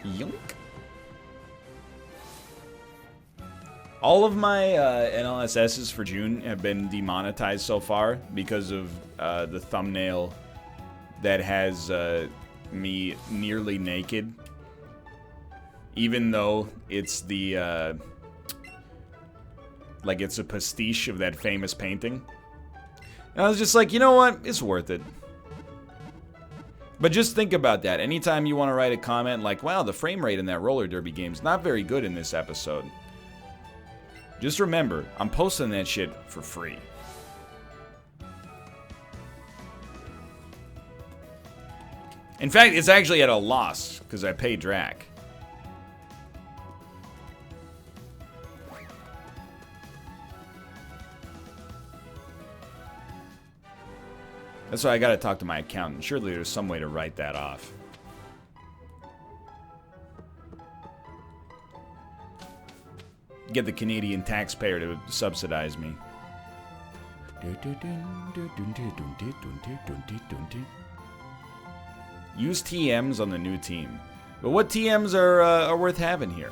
Yoink. All of my NLSSs for June have been demonetized so far because of the thumbnail that has me nearly naked. Even though it's the, like it's a pastiche of that famous painting. And I was just like, you know what? It's worth it. But just think about that. Anytime you want to write a comment like, wow, the frame rate in that roller derby game's not very good in this episode. Just remember, I'm posting that shit for free. In fact, it's actually at a loss, because I pay Drac. That's why I gotta talk to my accountant. Surely there's some way to write that off. Get the Canadian taxpayer to subsidize me. Use TMs on the new team. But what TMs are worth having here?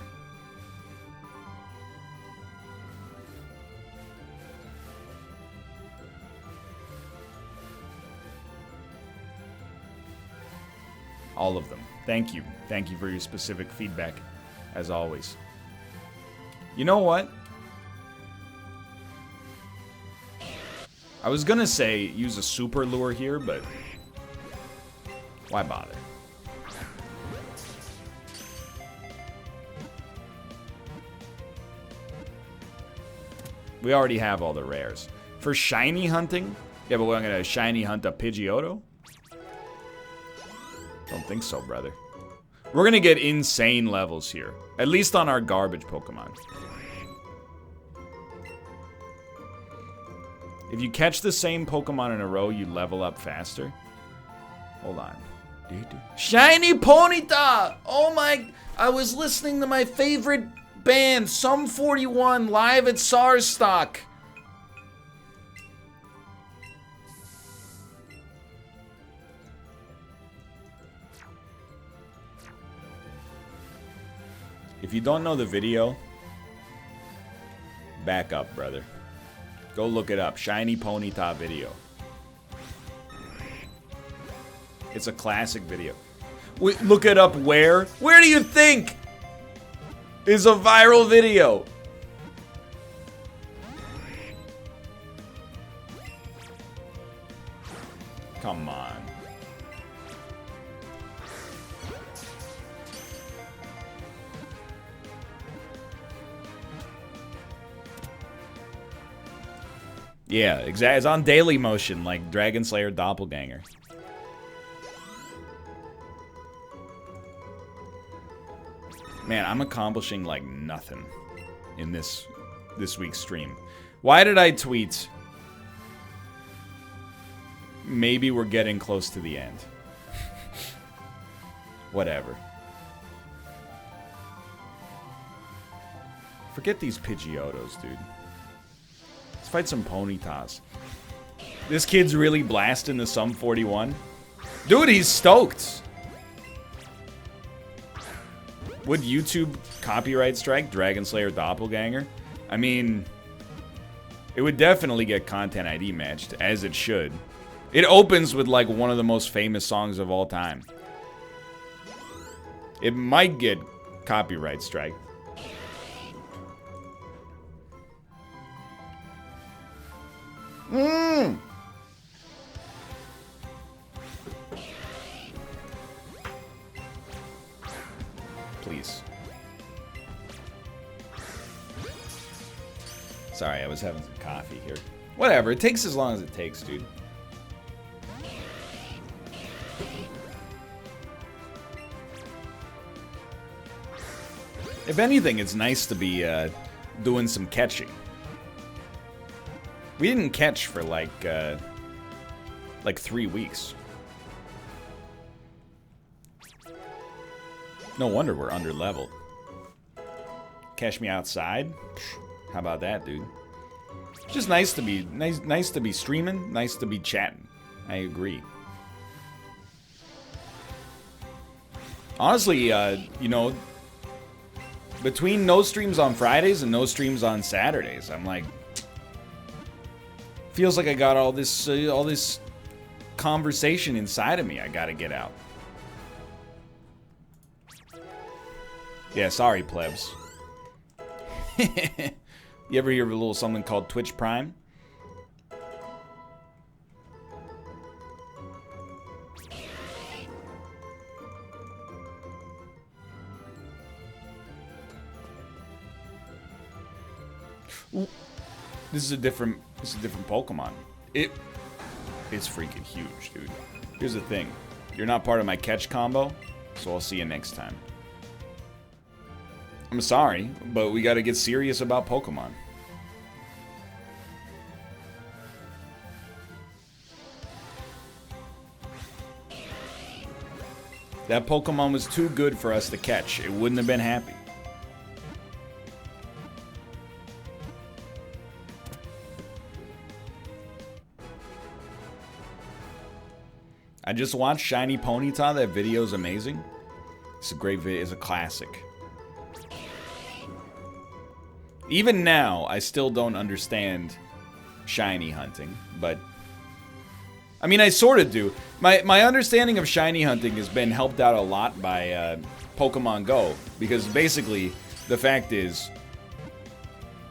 All of them. Thank you. Thank you for your specific feedback, as always. You know what? I was gonna say use a super lure here, but why bother? We already have all the rares. For shiny hunting? Yeah, but we're gonna shiny hunt a Pidgeotto? Don't think so, brother. We're gonna get insane levels here. At least on our garbage Pokemon. If you catch the same Pokemon in a row, you level up faster. Hold on. Shiny Ponyta! Oh my... I was listening to my favorite band, Sum 41, live at Sarsstock. If you don't know the video, back up, brother. Go look it up. Shiny Ponyta video. It's a classic video. Wait, look it up where? Where do you think is a viral video? Come on. Yeah, exactly. It's on daily motion, like Dragon Slayer Doppelganger. Man, I'm accomplishing like nothing in this week's stream. Why did I tweet? Maybe we're getting close to the end. Whatever. Forget these Pidgeotos, dude. Let's fight some Ponytas. This kid's really blasting the Sum 41. Dude, he's stoked. Would YouTube copyright strike Dragon Slayer Doppelganger? I mean, it would definitely get Content ID matched, as it should. It opens with like one of the most famous songs of all time. It might get copyright strike. Please. Sorry, I was having some coffee here. Whatever, it takes as long as it takes, dude. If anything, it's nice to be doing some catching. We didn't catch for like 3 weeks. No wonder we're under leveled. Catch me outside? How about that, dude? It's just nice to be nice to be streaming, nice to be chatting. I agree. Honestly, you know, between no streams on Fridays and no streams on Saturdays, I'm like, feels like I got all this conversation inside of me I gotta get out. Yeah, sorry, plebs. You ever hear of a little something called Twitch Prime? Ooh. This is a different Pokemon. It's freaking huge, dude. Here's the thing. You're not part of my catch combo, so I'll see you next time. I'm sorry, but we gotta get serious about Pokemon. That Pokemon was too good for us to catch. It wouldn't have been happy. I just watched Shiny Ponyta. That video is amazing. It's a great video. It's a classic. Even now, I still don't understand shiny hunting, but I mean, I sort of do. My understanding of shiny hunting has been helped out a lot by Pokemon Go, because basically the fact is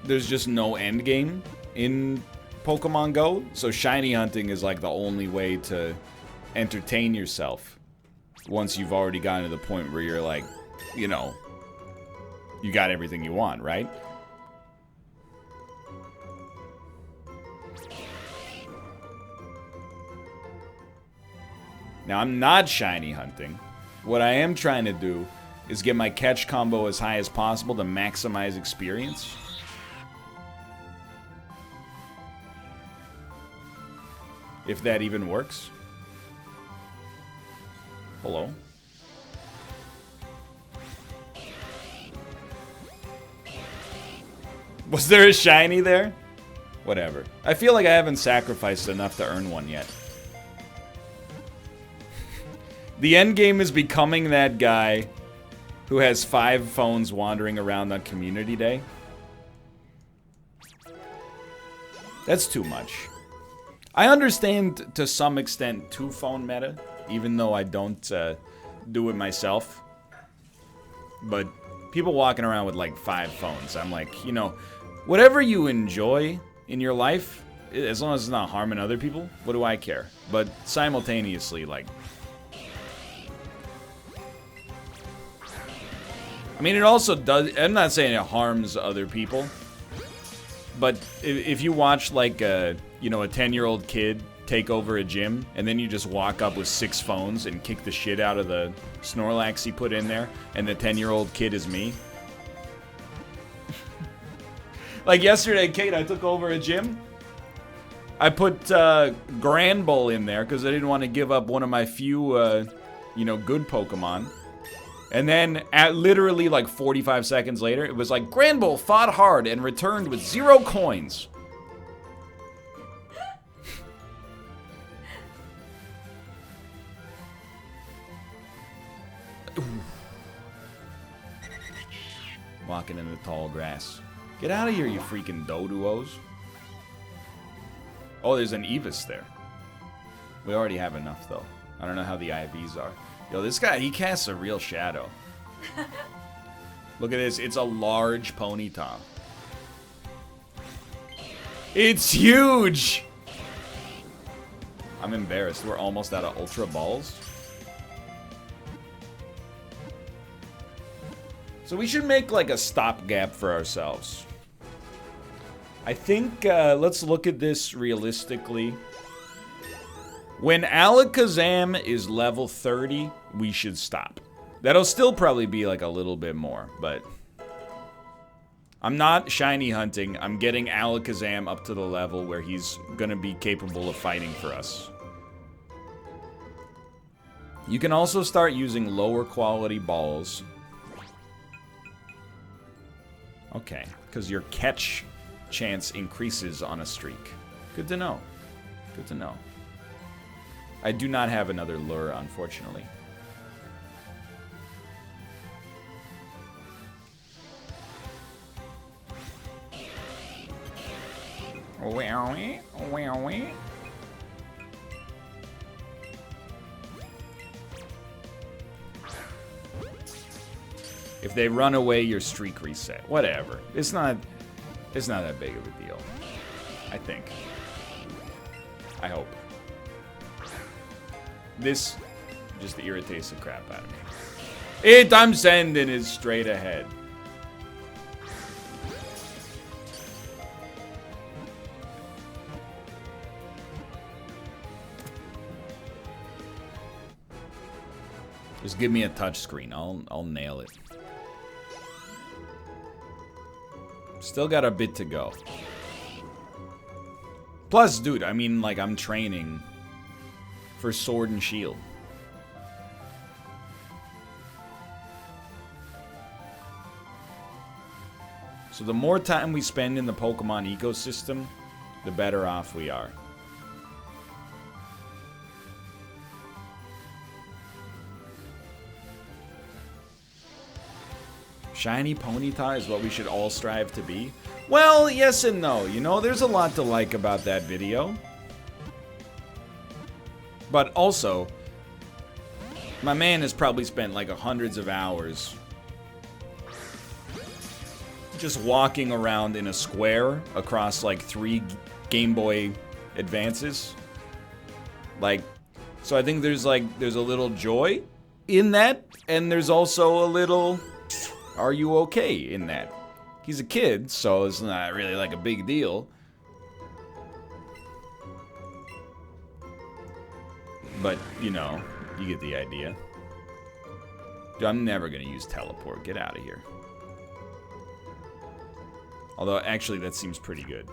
there's just no end game in Pokemon Go, so shiny hunting is like the only way to entertain yourself once you've already gotten to the point where you're like, you know, you got everything you want, right? Now, I'm not shiny hunting. What I am trying to do is get my catch combo as high as possible to maximize experience. If that even works. Hello? Was there a shiny there? Whatever. I feel like I haven't sacrificed enough to earn one yet. The end game is becoming that guy who has 5 phones wandering around on community day. That's too much. I understand to some extent 2-phone meta, even though I don't do it myself. But people walking around with like 5 phones, I'm like, you know, whatever you enjoy in your life, as long as it's not harming other people, what do I care? But simultaneously, like, I mean, it also does. I'm not saying it harms other people, but if you watch like you know, a 10-year-old kid take over a gym, and then you just walk up with 6 phones and kick the shit out of the Snorlax he put in there, and the 10-year-old kid is me. Like yesterday, Kate, I took over a gym. I put Granbull in there because I didn't want to give up one of my few, you know, good Pokemon. And then, at literally like 45 seconds later, it was like, Granbull fought hard and returned with 0 coins. Walking in the tall grass. Get out of here, you freaking Doduos. Oh, there's an Evis there. We already have enough, though. I don't know how the IVs are. Yo, this guy, he casts a real shadow. Look at this. It's a large Ponyta. It's huge! I'm embarrassed. We're almost out of Ultra Balls. So we should make like a stopgap for ourselves. I think, let's look at this realistically. When Alakazam is level 30, we should stop. That'll still probably be like a little bit more, but I'm not shiny hunting. I'm getting Alakazam up to the level where he's gonna be capable of fighting for us. You can also start using lower quality balls. Okay, because your catch chance increases on a streak. Good to know. Good to know. I do not have another lure, unfortunately. If they run away, your streak reset. Whatever. It's not that big of a deal. I think. I hope. This just irritates the crap out of me. I'm sending it straight ahead. Just give me a touch screen. I'll nail it. Still got a bit to go. Plus, dude, I mean, like, I'm training for Sword and Shield. So the more time we spend in the Pokemon ecosystem, the better off we are. Shiny Ponyta is what we should all strive to be. Well, yes and no. You know, there's a lot to like about that video. But also, my man has probably spent like hundreds of hours just walking around in a square across like 3 Game Boy Advances. Like, so I think there's a little joy in that, and there's also a little "are you okay" in that. He's a kid, so it's not really like a big deal. But, you know, you get the idea. Dude, I'm never gonna use teleport. Get out of here. Although, actually, that seems pretty good.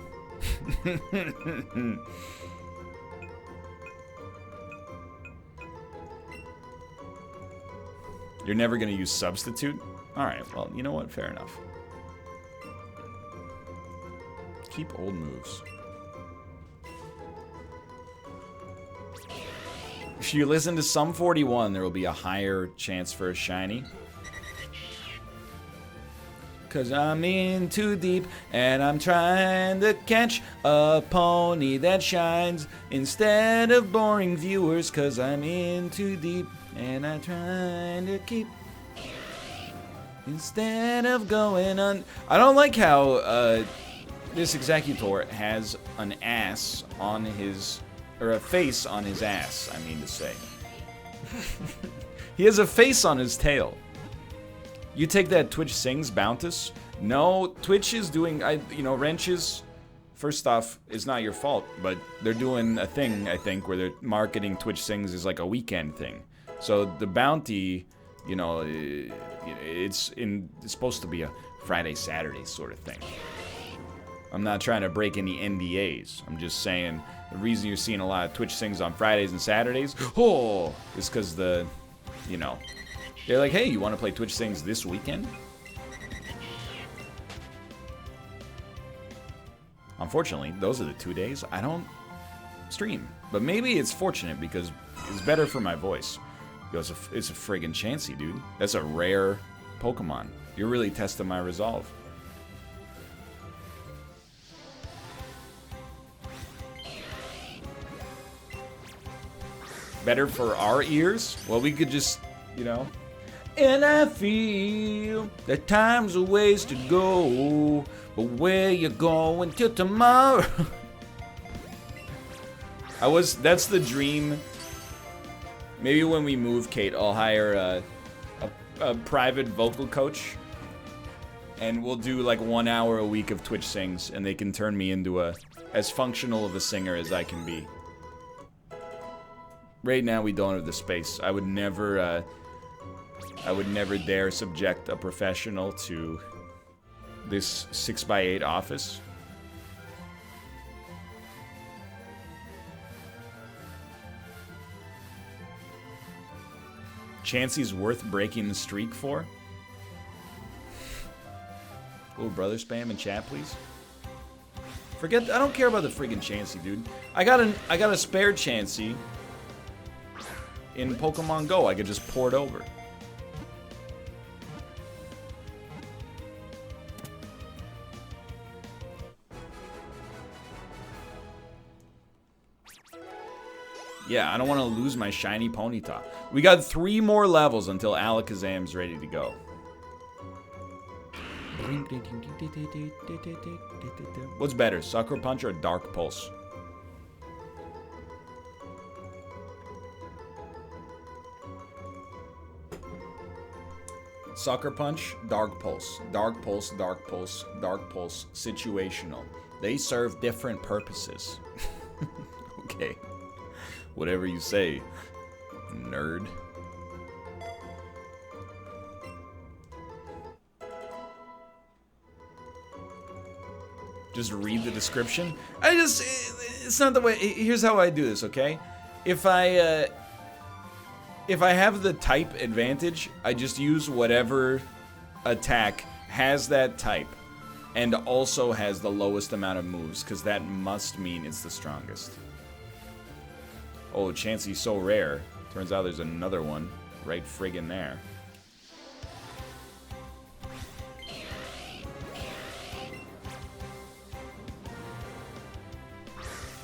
You're never gonna use substitute? Alright, well, you know what? Fair enough. Keep old moves. If you listen to Sum 41, there will be a higher chance for a shiny. 'Cause I'm in too deep, and I'm trying to catch a pony that shines instead of boring viewers. 'Cause I'm in too deep, and I'm trying to keep instead of going on. I don't like how this Executor has an ass on his, or a face on his ass, I mean to say. He has a face on his tail. You take that Twitch Sings Bountus? No, Twitch is doing, you know, Wrenches, first off, it's not your fault, but they're doing a thing, I think, where they're marketing Twitch Sings as like a weekend thing. So the bounty, you know, it's supposed to be a Friday, Saturday sort of thing. I'm not trying to break any NDAs. I'm just saying the reason you're seeing a lot of Twitch Sings on Fridays and Saturdays, is because you know, they're like, hey, you want to play Twitch Sings this weekend? Unfortunately, those are the 2 days I don't stream. But maybe it's fortunate because it's better for my voice. It's a friggin' Chansey, dude. That's a rare Pokemon. You're really testing my resolve. Better for our ears? Well, we could just, you know. And I feel that time's a ways to go, but where you going till tomorrow? That's the dream. Maybe when we move, Kate, I'll hire a private vocal coach, and we'll do like 1 hour a week of Twitch Sings, and they can turn me into as functional of a singer as I can be. Right now, we don't have the space. I would never dare subject a professional to this 6x8 office. Chansey's worth breaking the streak for? Little brother spam in chat, please. I don't care about the friggin' Chansey, dude. I got a spare Chansey in Pokemon Go. I could just port over. Yeah, I don't want to lose my shiny Ponyta. We got 3 more levels until Alakazam's ready to go. What's better, Sucker Punch or Dark Pulse? Sucker Punch, Dark Pulse. Dark Pulse, Dark Pulse, Dark Pulse, situational. They serve different purposes. Okay. Whatever you say, nerd. Just read the description. It's not the way. Here's how I do this, okay? If I have the type advantage, I just use whatever attack has that type and also has the lowest amount of moves, because that must mean it's the strongest. Oh, Chansey's so rare. Turns out there's another one right friggin' there.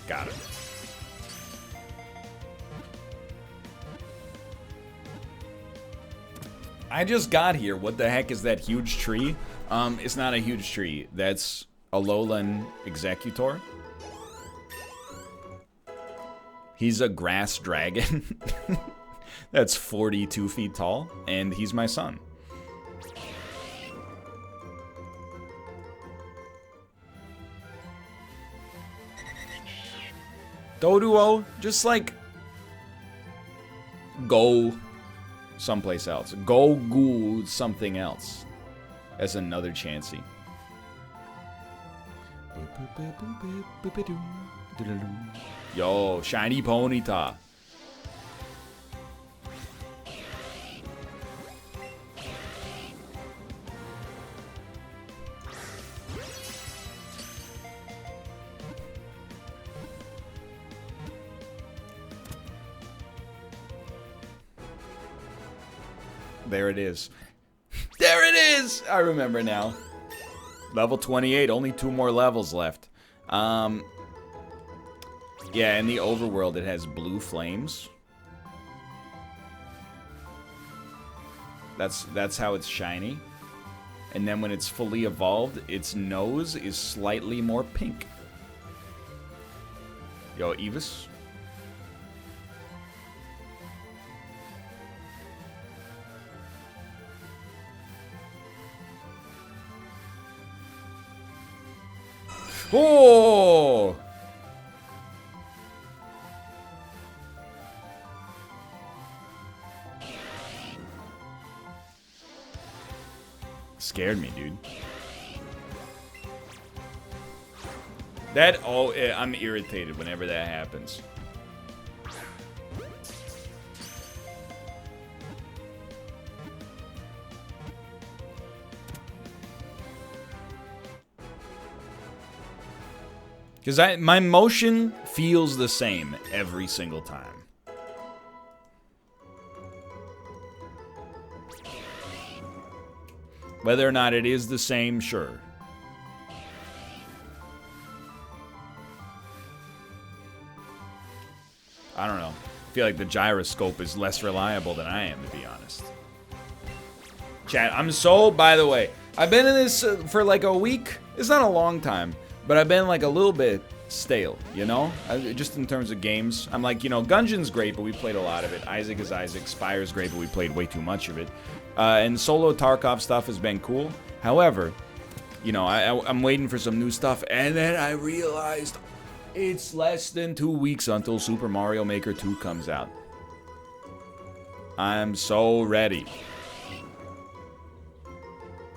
Got it. I just got here. What the heck is that huge tree? It's not a huge tree. That's Alolan Executor. He's a grass dragon. That's 42 feet tall, and he's my son. Doduo, just like go someplace else. Go ghoul something else. That's another Chansey. Yo, shiny Ponyta. There it is. There it is! I remember now. Level 28, only 2 more levels left. Yeah, in the overworld it has blue flames. That's how it's shiny. And then when it's fully evolved, its nose is slightly more pink. Yo, Evis. Oh! Scared me, dude. I'm irritated whenever that happens. Because my motion feels the same every single time. Whether or not it is the same, sure. I don't know. I feel like the gyroscope is less reliable than I am, to be honest. Chat, by the way, I've been in this for like a week. It's not a long time. But I've been like a little bit stale, you know? Just in terms of games. I'm like, you know, Gungeon's great, but we played a lot of it. Isaac is Isaac. Spire's great, but we played way too much of it. And solo Tarkov stuff has been cool. However, you know, I'm waiting for some new stuff. And then I realized it's less than 2 weeks until Super Mario Maker 2 comes out. I'm so ready.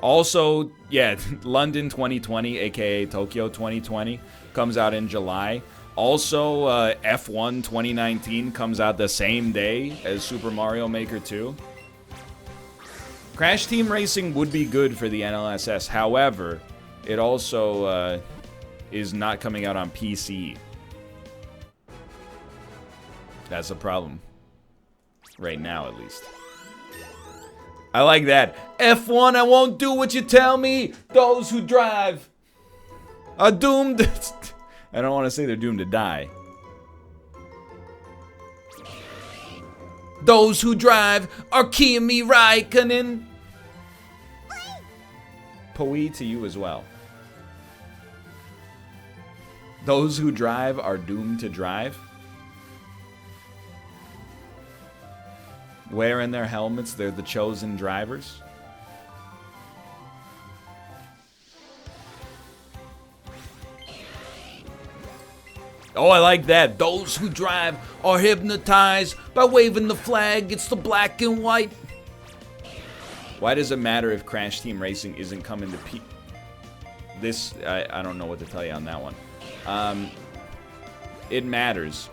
Also, yeah, London 2020, aka Tokyo 2020, comes out in July. Also, F1 2019 comes out the same day as Super Mario Maker 2. Crash Team Racing would be good for the NLSS. However, it also is not coming out on PC. That's a problem. Right now, at least. I like that. F1, I won't do what you tell me. Those who drive are doomed. I don't want to say they're doomed to die. Those who drive are Kimi Raikkonen. Poi to you as well. Those who drive are doomed to drive. Wearing their helmets, they're the chosen drivers. Oh, I like that. Those who drive are hypnotized by waving the flag. It's the black and white. Why does it matter if Crash Team Racing isn't coming to this? I don't know what to tell you on that one. It matters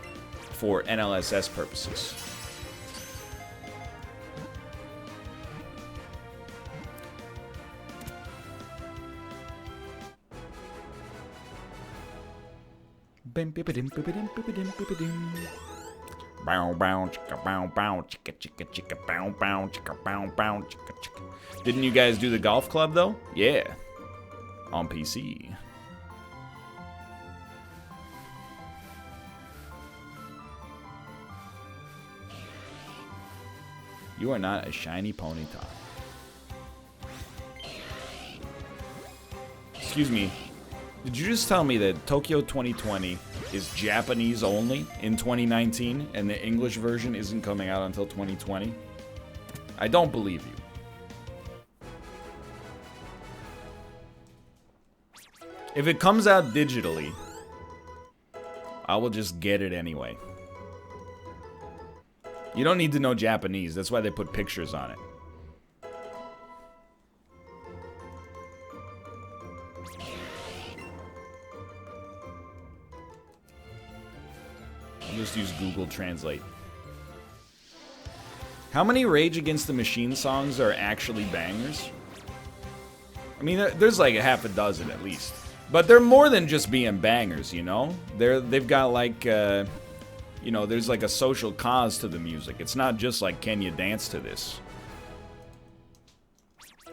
for NLSS purposes. Didn't you guys do the golf club though? Yeah. On PC. You are not a shiny Ponyta. Excuse me. Did you just tell me that Tokyo 2020 is Japanese only in 2019 and the English version isn't coming out until 2020? I don't believe you. If it comes out digitally, I will just get it anyway. You don't need to know Japanese. That's why they put pictures on it. I'll just use Google Translate. How many Rage Against the Machine songs are actually bangers? I mean, there's like a half a dozen at least. But they're more than just being bangers, you know? They've got like, you know, there's like a social cause to the music. It's not just like, can you dance to this? I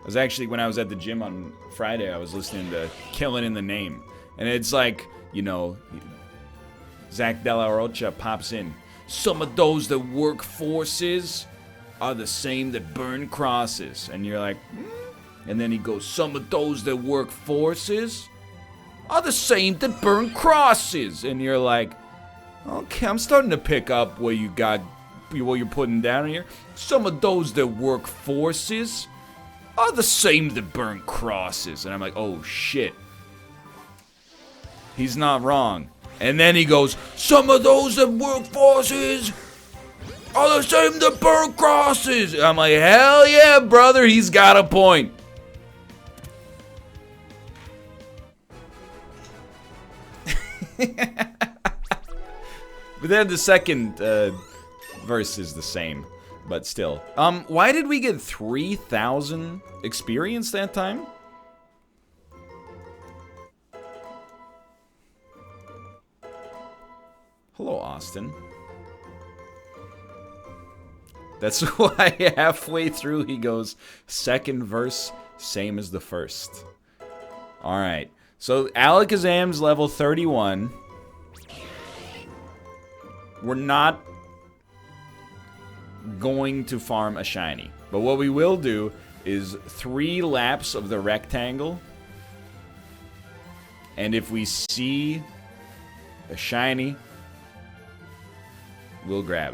was actually, when I was at the gym on Friday, I was listening to Killing in the Name. And it's like, you know, Zach De La Rocha pops in. Some of those that work forces are the same that burn crosses. And you're like, And then he goes, some of those that work forces are the same that burn crosses. And you're like, okay, I'm starting to pick up what you're putting down here. Some of those that work forces are the same that burn crosses. And I'm like, oh shit. He's not wrong. And then he goes, some of those that work forces are the same that burn crosses. And I'm like, hell yeah, brother, he's got a point. But then the second verse is the same, but still. Why did we get 3,000 experience that time? Hello, Austin. That's why halfway through he goes, second verse, same as the first. Alright, so Alakazam's level 31. We're not going to farm a shiny. But what we will do is 3 laps of the rectangle. And if we see a shiny, we'll grab it.